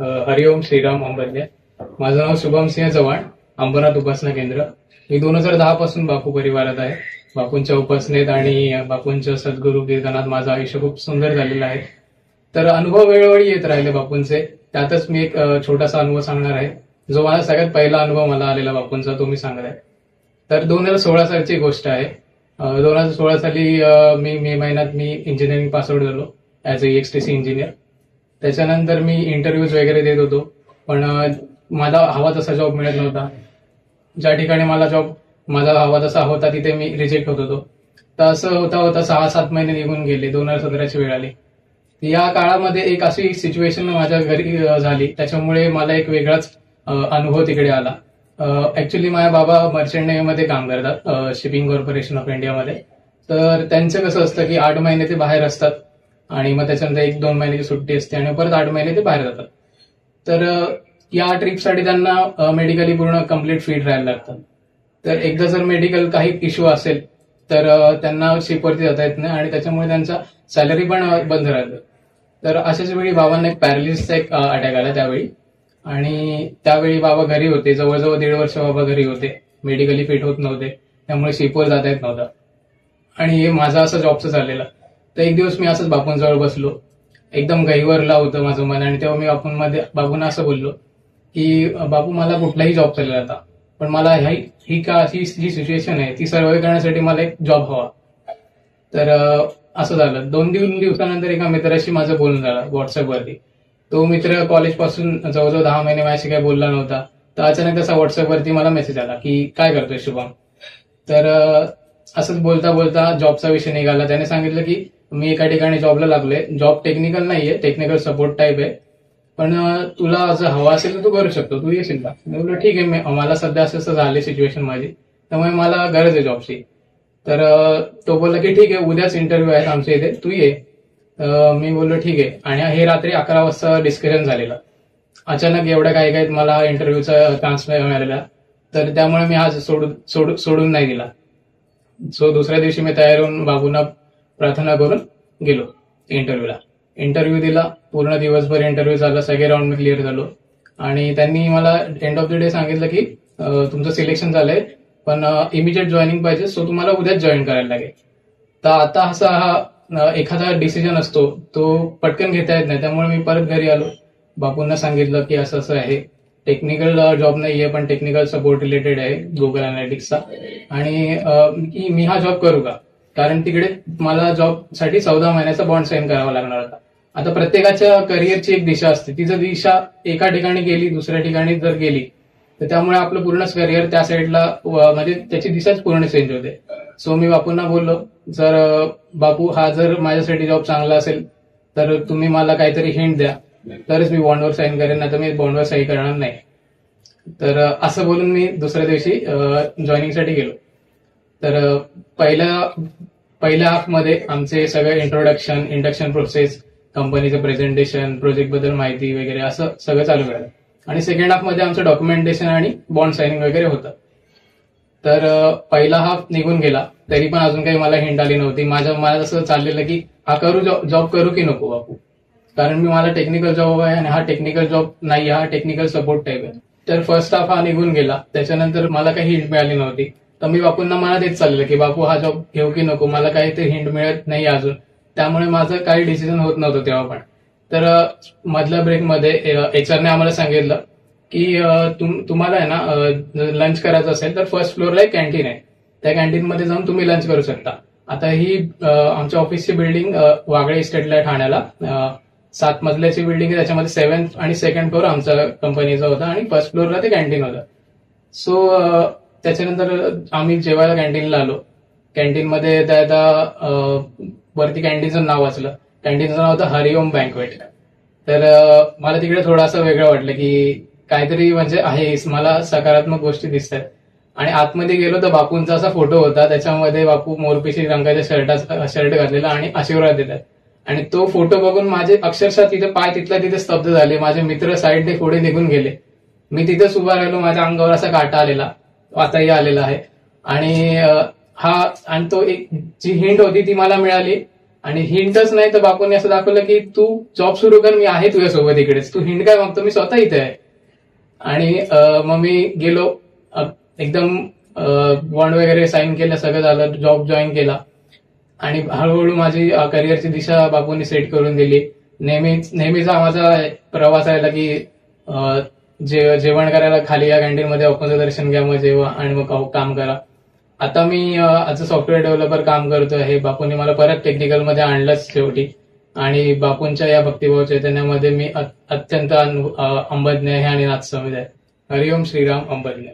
हरिओम श्रीराम अंबरले. माझं नाव शुभम सिंह चव्हाण, अंबरनाथ उपासना केंद्र. मी 2010 पासून बापू परिवारात आहे. बापूंच्या उपासनेत आणि बापूंच्या सद्गुरू कीर्तनात माझं आयुष्य खूप सुंदर झालेलं आहे. तर अनुभव वेळोवेळी येत राहिले बापूंचे. त्यातच मी एक छोटासा अनुभव सांगणार आहे, जो माझा सगळ्यात पहिला अनुभव मला आलेला बापूंचा, तो मी सांगत आहे. तर 2016 सालची गोष्ट आहे. 2016 साली मी मे महिन्यात इंजिनिअरिंग पासआउट झालो ऍज अ EXTC इंजिनियर. त्याच्यानंतर मी इंटरव्ह्यूज वगैरे देत होतो, पण मला हवा तसा जॉब मिळत नव्हता. ज्या ठिकाणी माझा हवा तसा होता तिथे मी रिजेक्ट होत होतो. तर असं होता होता 6-7 महिने निघून गेले. 2017ची वेळ आली. या काळामध्ये एक अशी सिच्युएशन माझ्या घरी झाली, त्याच्यामुळे मला एक वेगळाच अनुभव तिकडे आला. ऍक्च्युली माझ्या बाबा मर्चंट नेव्हीमध्ये काम करतात, शिपिंग कॉर्पोरेशन ऑफ इंडियामध्ये. तर त्यांचं कसं असतं की 8 महिने ते बाहेर असतात आणि मग त्याच्यानंतर 1-2 महिन्याची सुट्टी असते आणि परत 8 महिने ते बाहेर जातात. तर या ट्रिपसाठी त्यांना मेडिकली पूर्ण कम्प्लीट फिट राहायला लागतं. तर एकदा जर मेडिकल काही इश्यू असेल तर त्यांना शिपवरती जाता येत नाही आणि त्याच्यामुळे त्यांचा सॅलरी पण बंद राहतं. तर अशाच वेळी बाबांना एक पॅरालिसिसचा एक अटॅक आला त्यावेळी. आणि त्यावेळी बाबा घरी होते, जवळजवळ 1.5 वर्ष बाबा घरी होते. मेडिकली फिट होत नव्हते, त्यामुळे शिपवर जाता येत नव्हतं. आणि हे माझं असं जॉबचं चाललेलं. तर एक दिवस मी असंच बापूंजवळ बसलो, एकदम गहिवरला होतं माझं मन. आणि तेव्हा मी बापूंना असं बोललो की बापू, मला कुठलाही जॉब चालेल आता, पण मला ही जी सिच्युएशन आहे ती सर्व्हाइव्ह करण्यासाठी मला एक जॉब हवा. तर असं झालं. 2 दिवसानंतर एका मित्राशी माझं बोलणं झालं व्हॉट्सअपवरती. तो मित्र कॉलेजपासून जवळजवळ 10 महिने माझ्याशी काही बोलला नव्हता. तर अचानक तसा व्हॉट्सअपवरती मला मेसेज आला की काय करतोय शुभम. तर असंच बोलता बोलता जॉबचा विषय निघाला. त्याने सांगितलं की मी एका ठिकाणी जॉबला लागलोय. जॉब टेक्निकल नाहीये, टेक्निकल सपोर्ट टाईप आहे, पण तुला जर हवा असेल तर तू करू शकतो, तू येशील का. मी बोललो ठीक आहे, मला सध्या असं झाले सिच्युएशन माझी, त्यामुळे मला गरज आहे जॉबची. तर तो बोलला की ठीक आहे, उद्याच इंटरव्ह्यू आहे आमच्या इथे, तू ये. मी बोललो ठीक आहे. आणि हे रात्री 11 वाजता डिस्कशन झालेलं. अचानक एवढ्या काही मला इंटरव्ह्यूचा चान्स मिळालेला. तर त्यामुळे मी आज सोडून नाही दिला. सो दुसऱ्या दिवशी मी तयार होऊन बाबूंना प्रार्थना करून गेलो इंटरव्ह्यूला. इंटरव्ह्यू दिला, पूर्ण दिवसभर इंटरव्ह्यू झाला, सगळे राऊंड मी क्लिअर झालो. आणि त्यांनी मला एंड ऑफ द डे सांगितलं की तुमचं सिलेक्शन झालंय, पण इमिजिएट जॉईनिंग पाहिजे, सो तुम्हाला उद्याच जॉईन करायला लागेल. तर आता हा एखादा डिसिजन असतो तो पटकन घेता येत नाही. त्यामुळे मी परत घरी आलो, बापूंना सांगितलं की असं असं आहे, टेक्निकल जॉब नाहीये पण टेक्निकल सपोर्ट रिलेटेड आहे गुगल अनालिटिक्सचा, आणि मी हा जॉब करू का. कारण तिकडे मला जॉबसाठी 14 महिन्याचा बॉन्ड साईन करावा लागणार होता. आता प्रत्येकाच्या करिअरची एक दिशा असते, ती जर दिशा एका ठिकाणी गेली, दुसऱ्या ठिकाणी जर गेली, तर त्यामुळे आपलं पूर्णच करिअर त्या साईडला म्हणजे त्याची दिशाच पूर्ण चेंज होते. सो मी बापूंना बोललो, जर बापू हा जर माझ्यासाठी जॉब चांगला असेल तर तुम्ही मला काहीतरी हिंट द्या, तरच मी बॉन्डवर साईन करेन, नाही तर मी बॉन्डवर साईन करणार नाही. तर असं बोलून मी दुसऱ्या दिवशी जॉईनिंगसाठी गेलो. तर पहिल्या हाफमध्ये आमचे सगळे इंडक्शन प्रोसेस, कंपनीचं प्रेझेंटेशन, प्रोजेक्ट बद्दल माहिती वगैरे असं सगळं चालू करायचं. आणि सेकंड हाफमध्ये आमचं डॉक्युमेंटेशन आणि बॉन्ड सायनिंग वगैरे होतं. तर पहिला हाफ निघून गेला, तरी पण अजून काही मला हिंट आली नव्हती. मला असं चाललेलं की हा जॉब करू की नको बापू, कारण मला टेक्निकल जॉब आहे आणि हा टेक्निकल जॉब नाही, हा टेक्निकल सपोर्ट टाईप आहे. तर फर्स्ट हाफ हा निघून गेला, त्याच्यानंतर मला काही हिंट मिळाली नव्हती. तर मी बापूंना मनात येत चाललेलं की बापू हा जॉब घेऊ की नको, मला काहीतरी हिंट मिळत नाही अजून. त्यामुळे माझं काही डिसिजन होत नव्हतं तेव्हा पण. तर मधल्या ब्रेकमध्ये एचआरने आम्हाला सांगितलं की तुम्हाला आहे ना लंच करायचं असेल तर फर्स्ट फ्लोअरला एक कॅन्टीन आहे, त्या कॅन्टीनमध्ये जाऊन तुम्ही लंच करू शकता. आता ही आमच्या ऑफिसची बिल्डिंग वागळे इस्टेटला ठाण्याला 7 मजल्याची बिल्डिंग आहे. त्याच्यामध्ये 7th आणि 2nd फ्लोअर आमचा कंपनीचा होता आणि फर्स्ट फ्लोअरला ते कॅन्टीन होतं. सो त्याच्यानंतर आम्ही जेवायला कॅन्टीनला आलो. कॅन्टीनमध्ये त्या वरती कॅन्टीनचं नाव वाचलं. कॅन्टीनचं नाव होतं हरिओम बँकवेट. तर मला तिकडे थोडंसं वेगळं वाटलं की काहीतरी म्हणजे आहे, मला सकारात्मक गोष्टी दिसत आहेत. आणि आतमध्ये गेलो तर बापूंचा असा फोटो होता, त्याच्यामध्ये बापू मोरपिशी रंगाच्या शर्ट घातलेला आणि आशीर्वाद देतात. आणि तो फोटो बघून माझे अक्षरशः तिथे पाय तिथल्या स्तब्ध झाले. माझे मित्र साईडने पुढे निघून गेले. मी तिथेच उभा राहिलो, माझ्या अंगावर असा काटा आलेला, आताही आलेला आहे. आणि तो एक जी हिंट होती ती मला मिळाली आणि हिंटच नाही तर बापूंनी असं दाखवलं की तू जॉब सुरू कर, मी आहे तुझ्यासोबत इकडेच, तू हिंट काय मागतो, मी स्वतः इथे आहे. आणि मग मी गेलो, एकदम बॉन्ड वगैरे साईन केलं, सगळं झालं, जॉब जॉईन केला आणि हळूहळू माझी करिअरची दिशा बापूंनी सेट करून दिली. नेहमीचा माझा प्रवास राहिला की जेवण करायला खाली या कॅन्टीनमध्ये बापूंचं दर्शन घ्या, मग जेवा आणि मग काम करा. आता मी ऍज अ सॉफ्टवेअर डेव्हलपर काम करतोय. हे बापूंनी मला परत टेक्निकलमध्ये आणलंच शेवटी, आणि बापूंच्या या भक्तिभाव चैतन्यामध्ये मी अत्यंत अंबज्ञ आहे आणि नाथसमित आहे. हरिओम श्रीराम अंबज्ञ.